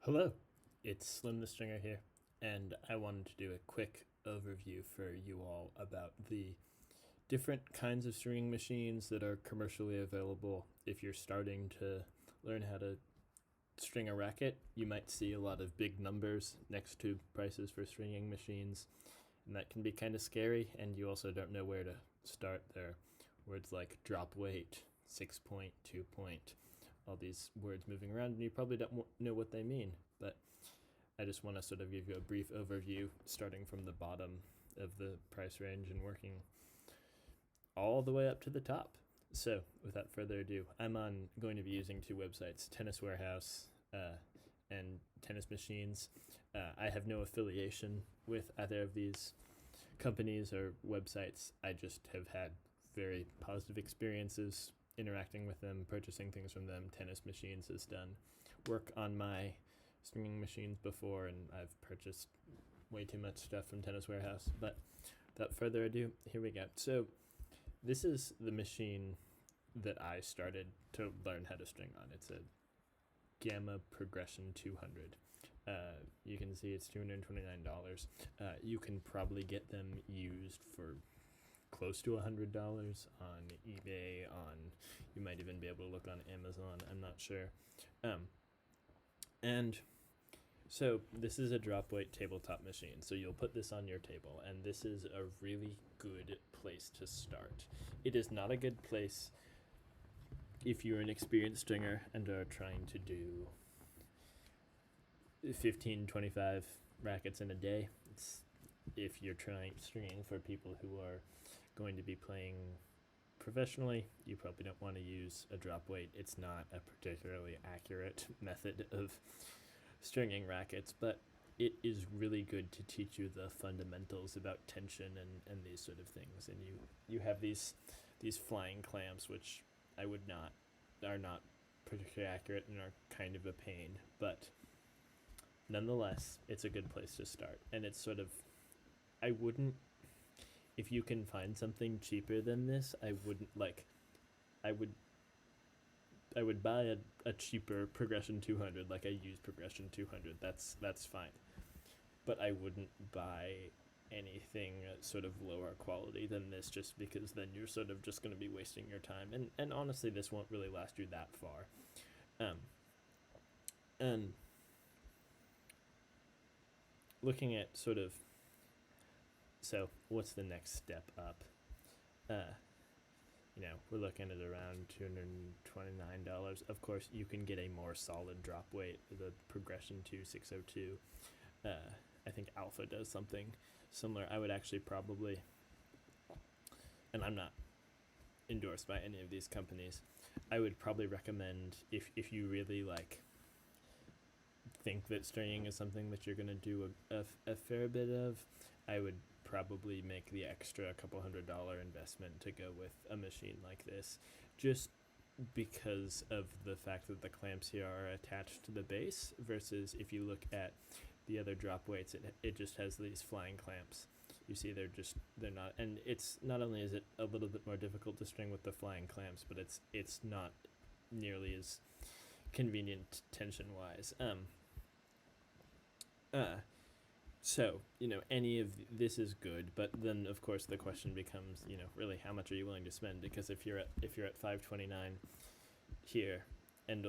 Hello, it's Slim the Stringer here, and I wanted to do a quick overview for you all about the different kinds of stringing machines that are commercially available. If you're starting to learn how to string a racket, you might see a lot of big numbers next to prices for stringing machines, and that can be kind of scary, and you also don't know where to start. There are words like drop weight, 6 point, 2 point, all these words moving around, and you probably don't know what they mean. But I just want to sort of give you a brief overview, starting from the bottom of the price range and working all the way up to the top. So, without further ado, going to be using two websites, Tennis Warehouse and Tennis Machines. I have no affiliation with either of these companies or websites. I just have had very positive experiences interacting with them, purchasing things from them. Tennis Machines has done work on my stringing machines before, and I've purchased way too much stuff from Tennis Warehouse. But without further ado, here we go. So this is the machine that I started to learn how to string on. It's a Gamma Progression 200. You can see it's $229. You can probably get them used for close to $100 on eBay. You might even be able to look on Amazon. I'm not sure. And so this is a drop weight tabletop machine. So you'll put this on your table, and this is a really good place to start. It is not a good place if you're an experienced stringer and are trying to do 15, 25 rackets in a day. If you're stringing for people who are going to be playing professionally, you probably don't want to use a drop weight. It's not a particularly accurate method of stringing rackets, but it is really good to teach you the fundamentals about tension and these sort of things. And you have these flying clamps, which are not particularly accurate and are kind of a pain, but nonetheless, it's a good place to start. And it's sort of, if you can find something cheaper than this, I would buy a cheaper Progression 200, like I use Progression 200. That's fine. But I wouldn't buy anything sort of lower quality than this, just because then you're sort of just going to be wasting your time. And honestly, this won't really last you that far. And looking at sort of, so what's the next step up? We're looking at around $229. Of course, you can get a more solid drop weight, the Progression 2602. I think Alpha does something similar. I would actually probably, and I'm not endorsed by any of these companies, I would probably recommend, if you really think that stringing is something that you're going to do a fair bit of, I would probably make the extra couple $100 investment to go with a machine like this, just because of the fact that the clamps here are attached to the base, versus if you look at the other drop weights, it just has these flying clamps. You see they're not, and it's not only is it a little bit more difficult to string with the flying clamps, but it's not nearly as convenient tension wise. So, any of this is good, but then of course the question becomes, really how much are you willing to spend? Because if you're at $529 here and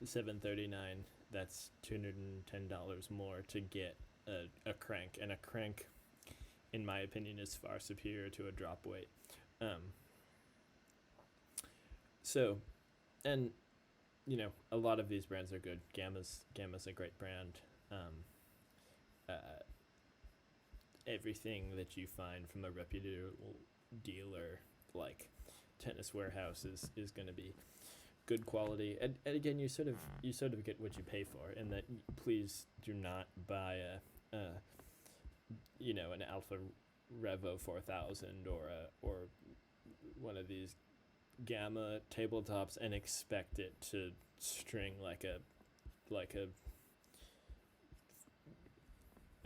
$739, that's $210 more to get a crank, and a crank, in my opinion, is far superior to a drop weight. So, and a lot of these brands are good. Gamma's a great brand. Everything that you find from a reputable dealer like Tennis Warehouse is going to be good quality, and again, you sort of get what you pay for. And that, please do not buy an Alpha Revo 4000 or one of these Gamma tabletops and expect it to string like a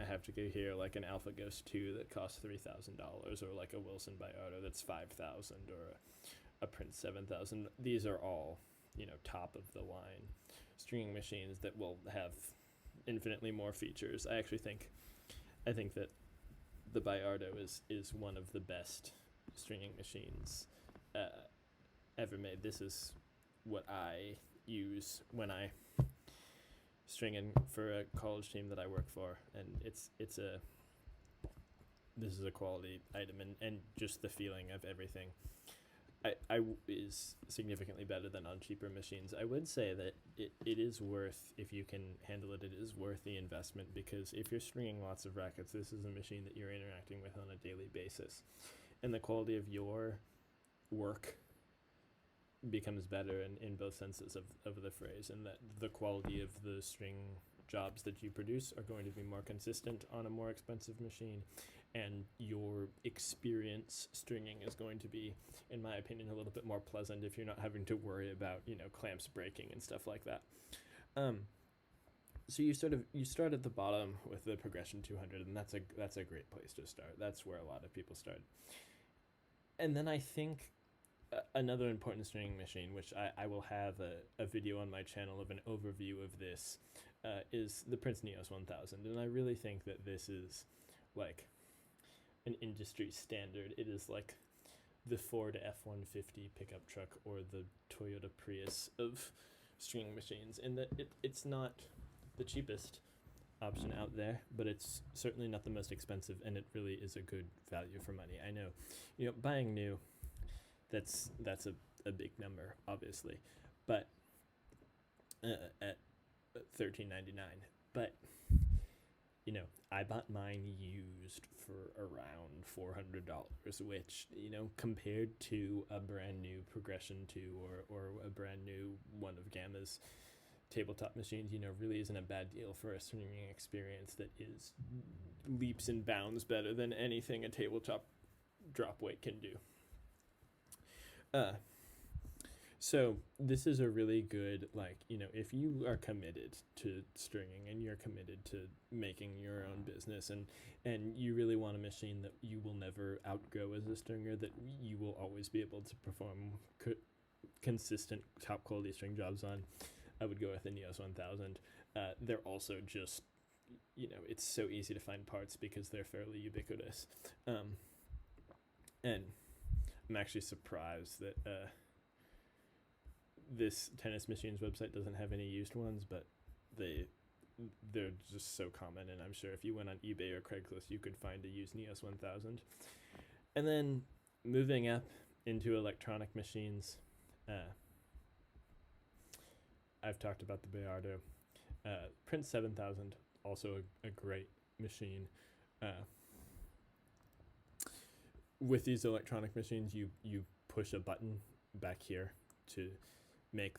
I have to go here, like an Alpha Ghost 2 that costs $3,000, or like a Wilson by Otto that's $5,000, or a Prince 7000. These are all, top of the line stringing machines that will have infinitely more features. I think that the Bayardo is one of the best stringing machines ever made. This is what I use when I string in for a college team that I work for, and this is a quality item, and just the feeling of everything is significantly better than on cheaper machines. I would say that it is worth, if you can handle it, it is worth the investment, because if you're stringing lots of rackets, this is a machine that you're interacting with on a daily basis, and the quality of your work becomes better in both senses of the phrase, and that the quality of the string jobs that you produce are going to be more consistent on a more expensive machine, and your experience stringing is going to be, in my opinion, a little bit more pleasant if you're not having to worry about, clamps breaking and stuff like that. So you start at the bottom with the Progression 200, and that's a great place to start. That's where a lot of people start. And then I think another important stringing machine, which I will have a video on my channel of an overview of this, is the Prince Neos 1000. And I really think that this is like an industry standard. It is like the Ford F-150 pickup truck, or the Toyota Prius of stringing machines, in that it's not the cheapest option out there, but it's certainly not the most expensive, and it really is a good value for money. I know, buying new, that's a big number, obviously, but at $13.99. But I bought mine used for around $400, which, compared to a brand new Progression 2 or a brand new one of Gambas tabletop machines, really isn't a bad deal for a stringing experience that is leaps and bounds better than anything a tabletop drop weight can do. So this is a really good, if you are committed to stringing and you're committed to making your own business, and you really want a machine that you will never outgrow as a stringer, that you will always be able to perform consistent top quality string jobs on, I would go with the Neos 1000. They're also just, it's so easy to find parts because they're fairly ubiquitous. And I'm actually surprised that this Tennis Machines website doesn't have any used ones, but they're just so common, and I'm sure if you went on eBay or Craigslist, you could find a used Neos 1000. And then moving up into electronic machines, I've talked about the Bayardo. Prince 7000, also a great machine. With these electronic machines, you push a button back here to make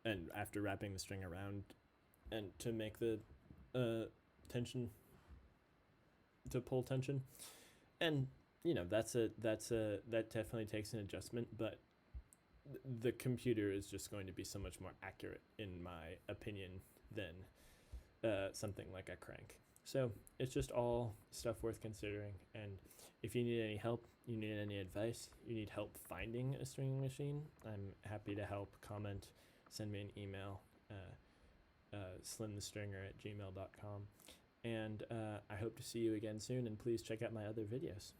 and after wrapping the string around, and to make the tension, to pull tension, and that definitely takes an adjustment, but the computer is just going to be so much more accurate, in my opinion, than something like a crank. So it's just all stuff worth considering. And if you need any help, you need any advice, you need help finding a stringing machine, I'm happy to help. Comment, send me an email, slimthestringer@gmail.com. And I hope to see you again soon, and please check out my other videos.